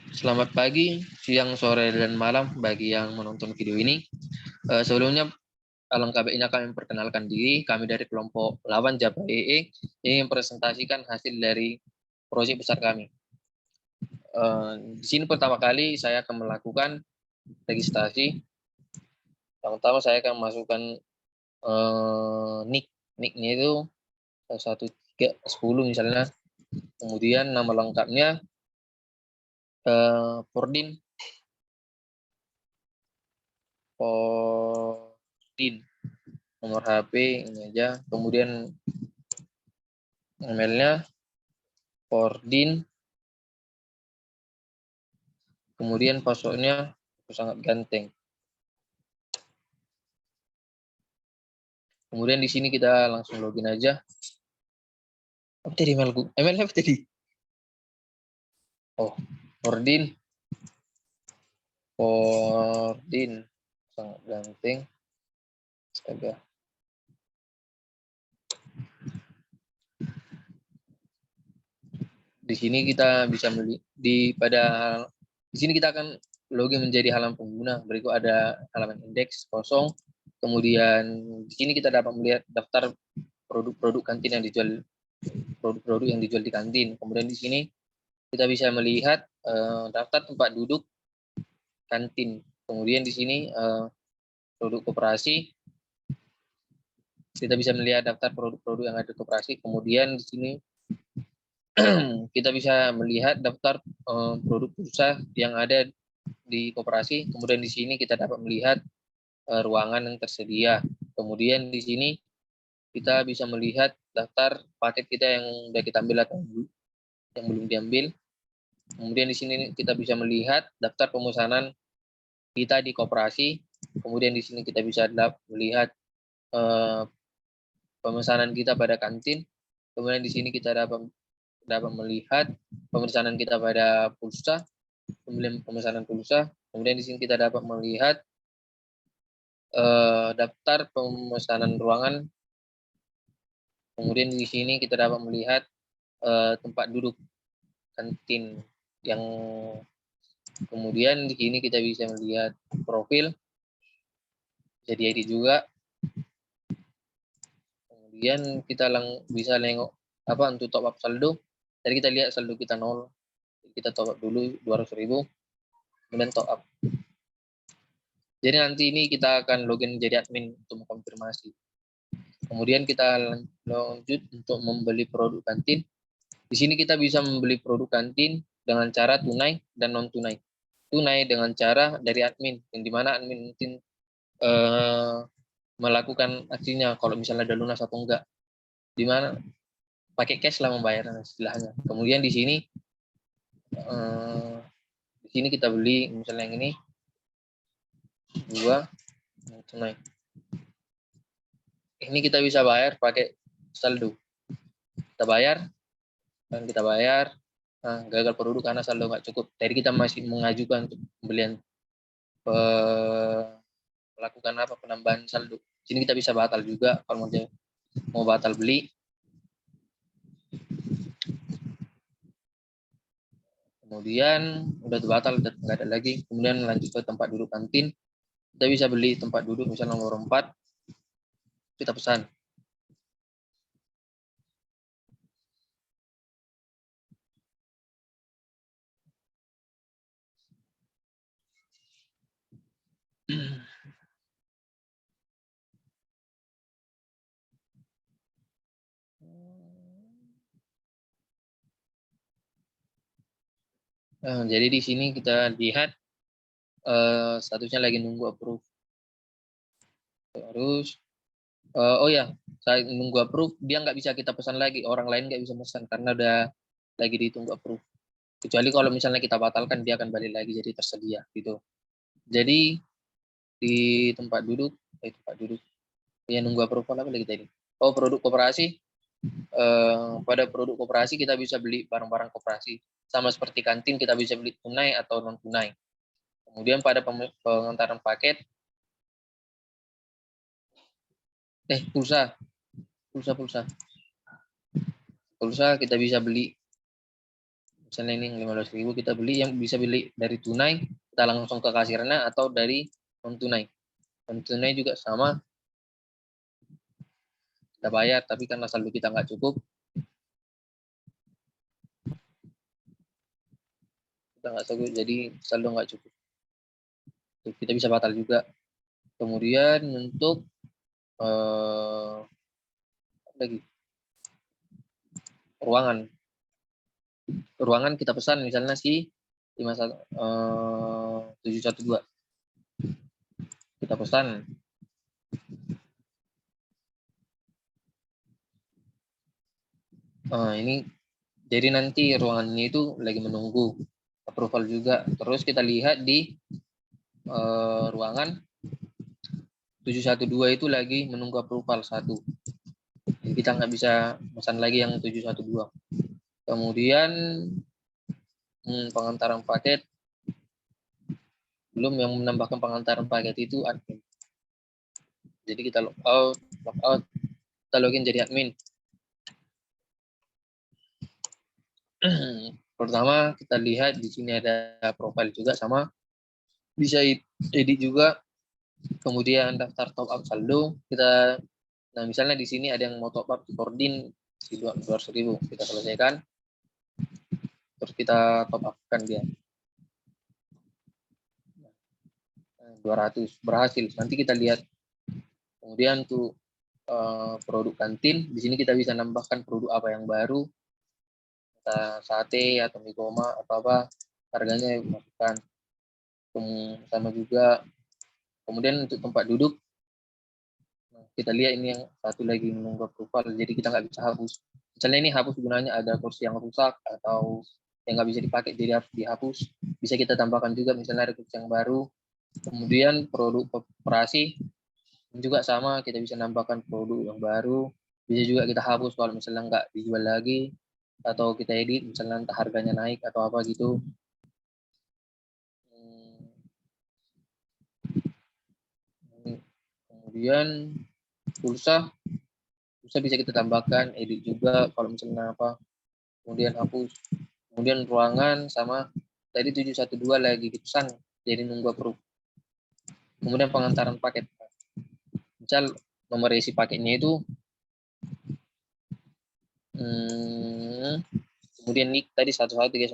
Selamat pagi, siang, sore, dan malam bagi yang menonton video ini. Sebelumnya, alangkah baiknya kami memperkenalkan diri. Kami dari kelompok Lawan Jaba EE yang mempresentasikan hasil dari proyek besar kami. Di sini pertama kali saya akan melakukan registrasi. Yang pertama saya akan masukkan nick-nya itu 1310 misalnya. Kemudian nama lengkapnya Pordin. Nomor HP ini aja, kemudian emailnya Pordin, kemudian passwordnya sangat ganteng. Kemudian di sini kita langsung login aja. Apa tadi emailku? Emailnya apa tadi? Oh, Pordin sangat ganteng. Astaga. Di sini kita bisa di sini kita akan login menjadi halaman pengguna. Berikut ada halaman indeks kosong. Kemudian di sini kita dapat melihat daftar produk-produk kantin yang dijual, produk-produk yang dijual di kantin. Kemudian di sini kita bisa melihat daftar tempat duduk kantin. Kemudian di sini produk koperasi. Kita bisa melihat daftar produk-produk yang ada di koperasi. Kemudian di sini kita bisa melihat daftar produk pulsa yang ada di koperasi. Kemudian di sini kita dapat melihat ruangan yang tersedia. Kemudian di sini kita bisa melihat daftar paket kita yang sudah kita ambil atau yang belum diambil. Kemudian di sini kita bisa melihat daftar pemesanan kita di koperasi. Kemudian di sini kita bisa melihat pemesanan kita pada kantin. Kemudian di sini kita dapat melihat pemesanan kita pada pulsa, pemesanan pulsa. Kemudian di sini kita dapat melihat daftar pemesanan ruangan. Kemudian di sini kita dapat melihat tempat duduk kantin yang kemudian di sini kita bisa melihat profil, jadi ID juga. Kemudian kita bisa nengok untuk top up saldo. Tadi kita lihat saldo kita 0, kita top up dulu 200.000, kemudian top up. Jadi nanti ini kita akan login menjadi admin untuk mengkonfirmasi. Kemudian kita lanjut untuk membeli produk kantin. Di sini kita bisa membeli produk kantin dengan cara tunai dan non tunai. Tunai dengan cara dari admin, yang dimana admin mungkin melakukan aksinya kalau misalnya ada lunas atau enggak, dimana pakai cash lah membayarnya istilahnya. Kemudian di sini kita beli misalnya yang ini 2 tunai. Ini kita bisa bayar pakai saldo. Kita bayar dan kita bayar. Nah, gagal produk karena saldo nggak cukup. Tadi kita masih mengajukan untuk pembelian melakukan penambahan saldo. Sini kita bisa batal juga kalau mau batal beli. Kemudian udah batal, nggak ada lagi. Kemudian lanjut ke tempat duduk kantin. Kita bisa beli tempat duduk misalnya nomor 4. Kita pesan. Jadi di sini kita lihat statusnya lagi nunggu approve. Terus oh ya, saat nunggu approve dia nggak bisa kita pesan lagi, orang lain nggak bisa pesan karena udah lagi ditunggu approve. Kecuali kalau misalnya kita batalkan dia akan balik lagi jadi tersedia gitu. Jadi di tempat duduk ya nunggu approval apa lagi tadi? Oh, produk koperasi. Pada produk koperasi kita bisa beli barang-barang koperasi. Sama seperti kantin kita bisa beli tunai atau non tunai. Kemudian pada pengantaran paket pulsa pulsa kita bisa beli, misalnya ini 15.000 kita beli, yang bisa beli dari tunai kita langsung ke kasirnya atau dari non tunai. Non tunai juga sama, kita bayar, tapi karena saldo kita nggak cukup, jadi saldo nggak cukup, kita bisa batal juga. Kemudian untuk lagi ruangan kita pesan misalnya si 712 kita pesan. Ini jadi nanti ruangan ini itu lagi menunggu approval juga. Terus kita lihat di ruangan 712 itu lagi menunggu approval 1. Jadi kita nggak bisa pesan lagi yang 712. Kemudian pengantaran paket, belum yang menambahkan pengantaran paket itu admin. Jadi kita log out, kita login jadi admin. Pertama kita lihat di sini ada profile juga, sama bisa edit juga. Kemudian daftar top up saldo kita, nah misalnya di sini ada yang mau top up di Cordin di 200.000, kita selesaikan, terus kita top up kan dia 200 berhasil. Nanti kita lihat kemudian tuh produk kantin, di sini kita bisa nambahkan produk apa yang baru, sate atau mie goma atau apa, harganya masukkan. Sama juga. Kemudian untuk tempat duduk, kita lihat ini yang satu lagi menunggu approval, jadi kita nggak bisa hapus. Misalnya ini hapus gunanya ada kursi yang rusak atau yang nggak bisa dipakai, jadi harus dihapus. Bisa kita tambahkan juga misalnya ada kursi yang baru. Kemudian produk operasi juga sama, kita bisa nambahkan produk yang baru. Bisa juga kita hapus kalau misalnya nggak dijual lagi, atau kita edit misalnya entah harganya naik atau apa gitu. Kemudian pulsa bisa kita tambahkan, edit juga kalau misalnya apa, kemudian hapus. Kemudian ruangan sama tadi 712 lagi dipesan, jadi nunggu approve. Kemudian pengantaran paket, misal nomor isi paketnya itu kemudian nik tadi 11319,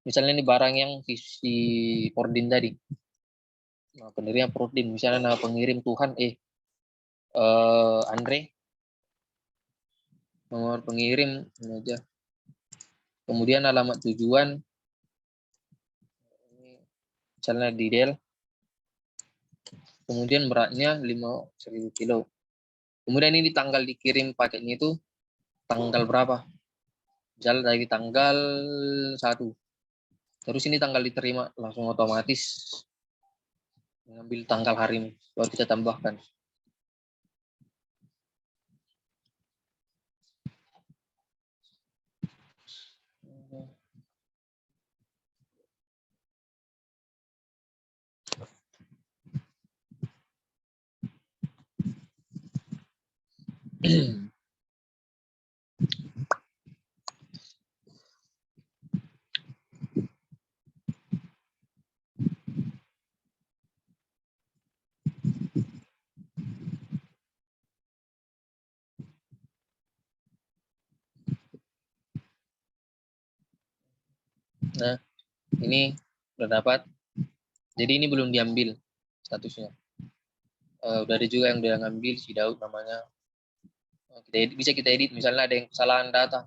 misalnya ini barang yang si Pordin tadi, nah penerima Pordin, misalnya nama pengirim Tuhan Andre, nomor pengirim ini aja. Kemudian alamat tujuan misalnya di Del, kemudian beratnya 5.000 kilo. Kemudian ini tanggal dikirim paketnya itu tanggal berapa, misal dari tanggal 1. Terus ini tanggal diterima, langsung otomatis mengambil tanggal hari ini, baru kita tambahkan. Nah, ini udah dapat. Jadi ini belum diambil statusnya. Udah ada juga yang udah ngambil, si Daud namanya. Bisa kita edit, misalnya ada yang kesalahan data.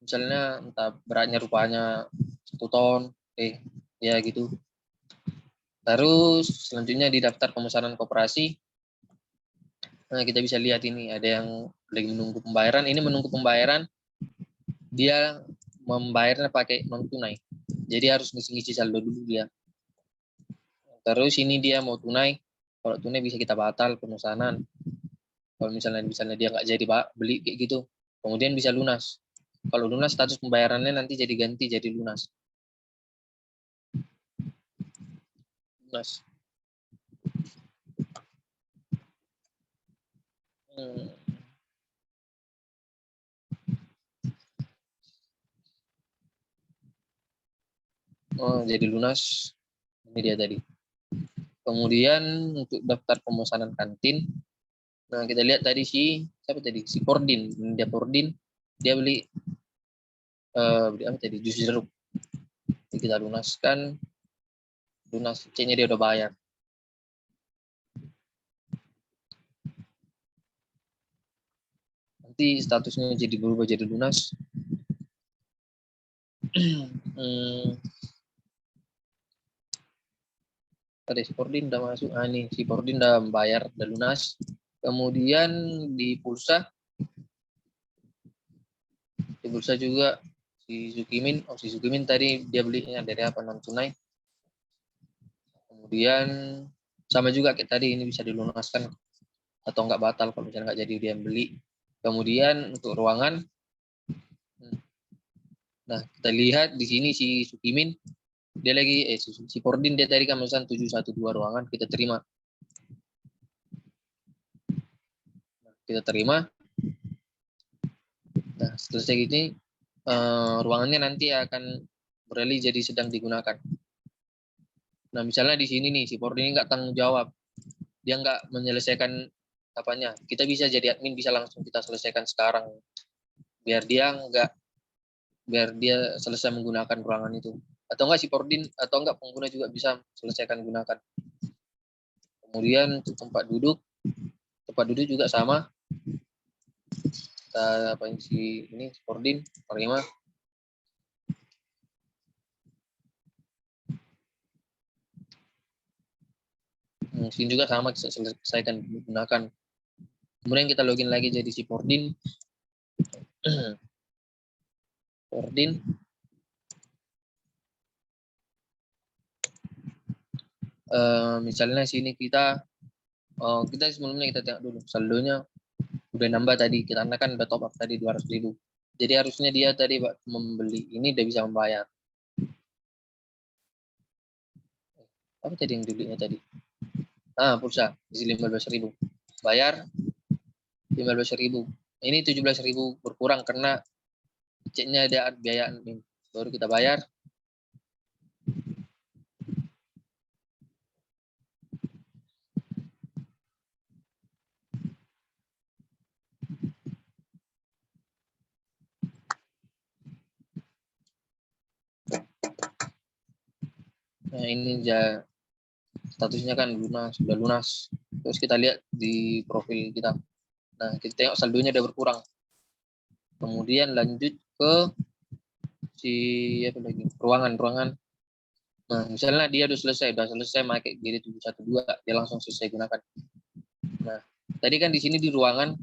Misalnya entah beratnya rupanya 1 ton, ya gitu. Terus selanjutnya di daftar pemesanan koperasi. Nah, kita bisa lihat ini ada yang lagi menunggu pembayaran. Ini menunggu pembayaran, dia membayarnya pakai non tunai. Jadi harus ngisi-ngisi saldo dulu dia. Terus ini dia mau tunai. Kalau tunai bisa kita batal pemesanan. Kalau misalnya dia nggak jadi beli kayak gitu. Kemudian bisa lunas. Kalau lunas status pembayarannya nanti jadi ganti jadi lunas. Lunas. jadi lunas. Ini dia tadi. Kemudian untuk daftar pemesanan kantin, nah kita lihat tadi siapa tadi? Si Pordin. Dia Pordin, dia beli apa tadi? Jus jeruk. Jadi kita lunaskan, lunas C-nya dia udah bayar. Nanti statusnya jadi berubah jadi lunas. Tadi si Pordin udah masuk. Nih si Pordin udah bayar, udah lunas. Kemudian di pulsa juga si Zukimin. Si Zukimin tadi dia belinya dari apa, non tunai. Kemudian sama juga kayak tadi, ini bisa dilunaskan atau enggak batal kalau misalnya enggak jadi dia beli. Kemudian untuk ruangan, nah kita lihat di sini si Sukimin dia lagi si Pordin dia tadi kan pesan 712 ruangan, kita terima. Kita terima. Nah, selesai gini ruangannya nanti akan beralih jadi sedang digunakan. Nah, misalnya di sini nih si Pordin ini enggak tanggung jawab. Dia enggak menyelesaikan apanya. Kita bisa jadi admin, bisa langsung kita selesaikan sekarang. Biar dia selesai menggunakan ruangan itu. Atau enggak si Pordin atau enggak pengguna juga bisa selesaikan gunakan. Kemudian untuk tempat duduk juga sama. Kita apa si ini si Pordin terima. Sini juga sama, kita selesaikan gunakan. Kemudian kita login lagi jadi si Pordin. Pordin. Misalnya sini kita sebelumnya kita tengok dulu saldonya udah nambah tadi, karena kan udah top up tadi 200.000. Jadi harusnya dia tadi membeli ini udah bisa membayar. Apa tadi yang dibelinya tadi? Pulsa isi 15.000. Bayar 15.000. Ini 17.000 berkurang karena ceknya ada biaya admin. Baru kita bayar. Nah, ini statusnya kan lunas, sudah lunas. Terus kita lihat di profil kita. Nah, kita tengok saldonya udah berkurang. Kemudian lanjut ke ruangan. Nah, misalnya dia udah selesai pakai GD712, dia langsung selesai gunakan. Nah, tadi kan di sini di ruangan,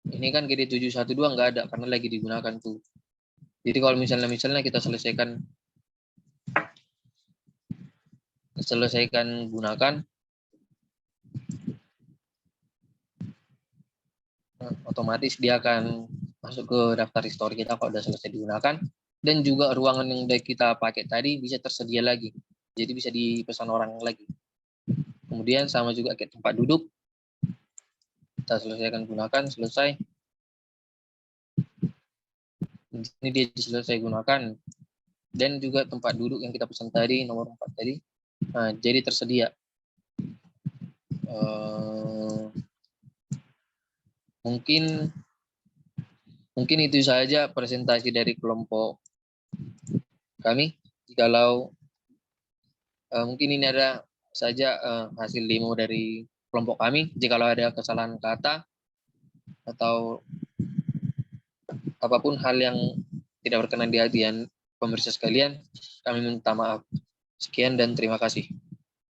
ini kan GD712 nggak ada karena lagi digunakan tuh. Jadi kalau misalnya kita selesaikan gunakan, nah, otomatis dia akan masuk ke daftar history kita kalau udah selesai digunakan. Dan juga ruangan yang udah kita pakai tadi bisa tersedia lagi. Jadi bisa dipesan orang lagi. Kemudian sama juga kayak tempat duduk. Kita selesaikan gunakan, selesai. Ini dia selesai gunakan. Dan juga tempat duduk yang kita pesan tadi, nomor 4 tadi. Nah, jadi tersedia. Mungkin itu saja presentasi dari kelompok kami. Jikalau mungkin ini ada saja hasil demo dari kelompok kami. Jikalau ada kesalahan kata atau apapun hal yang tidak berkenan di hati pemirsa sekalian, kami minta maaf. Sekian dan terima kasih.